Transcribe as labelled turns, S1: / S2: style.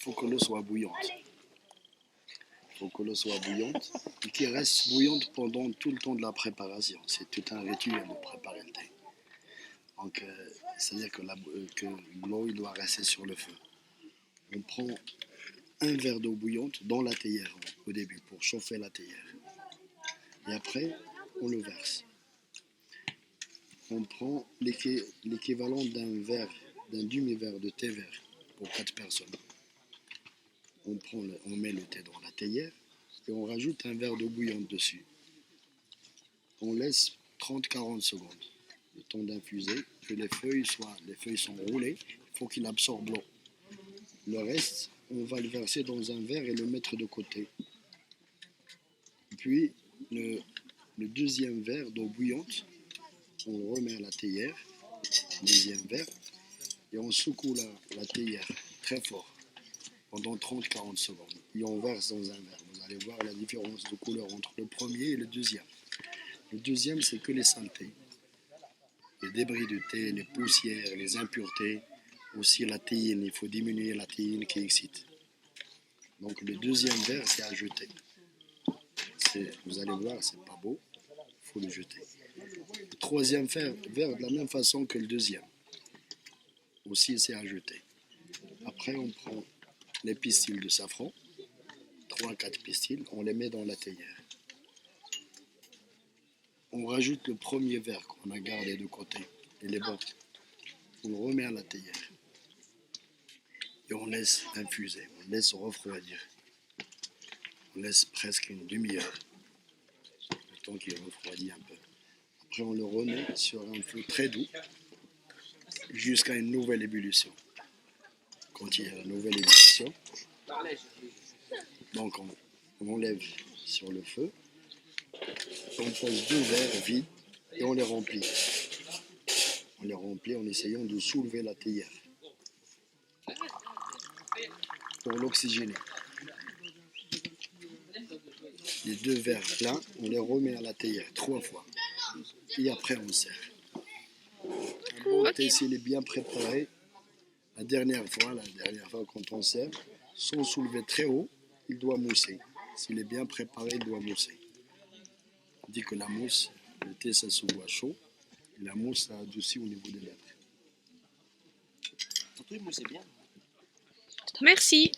S1: faut que l'eau soit bouillante. Il faut que l'eau soit bouillante et qu'elle reste bouillante pendant tout le temps de la préparation. C'est tout un rituel de préparer le thé. Donc, c'est-à-dire que l'eau doit rester sur le feu. On prend un verre d'eau bouillante dans la théière au début pour chauffer la théière. Et après, on le verse. On prend l'équivalent d'un demi-verre de thé vert pour 4 personnes. On met le thé dans la théière et on rajoute un verre d'eau bouillante dessus. On laisse 30-40 secondes, le temps d'infuser, que les feuilles sont roulées, il faut qu'il absorbe l'eau. Le reste, on va le verser dans un verre et le mettre de côté. Puis, le deuxième verre d'eau bouillante, on le remet à la théière, deuxième verre, et on secoue la théière très fort pendant 30-40 secondes. Et on verse dans un verre. Vous allez voir la différence de couleur entre le premier et le deuxième. Le deuxième, c'est que les saletés. Les débris de thé, les poussières, les impuretés. Aussi la théine, il faut diminuer la théine qui excite. Donc le deuxième verre, c'est à jeter. Vous allez voir, c'est pas beau, il faut le jeter. Le troisième verre, de la même façon que le deuxième. Aussi, c'est à jeter. Après, on prend les pistils de safran, 3-4 pistils, on les met dans la théière. On rajoute le premier verre qu'on a gardé de côté, et les bords. On le remet à la théière. Et on laisse infuser, on laisse refroidir. On laisse presque une demi-heure, le temps qu'il refroidit un peu. Après, on le remet sur un feu très doux jusqu'à une nouvelle ébullition. Quand il y a une nouvelle ébullition, donc on enlève sur le feu, on pose 2 verres vides et on les remplit. On les remplit en essayant de soulever la théière pour l'oxygéner. Les 2 verres pleins, on les remet à la théière 3 fois. Et après, on sert. Un bon thé, s'il est bien préparé, la dernière fois quand on sert, sans soulever très haut, il doit mousser. S'il est bien préparé, il doit mousser. On dit que la mousse, le thé, ça se boit chaud. Et la mousse, ça adoucit au niveau des lèvres.
S2: Surtout, il moussait bien.
S3: Merci.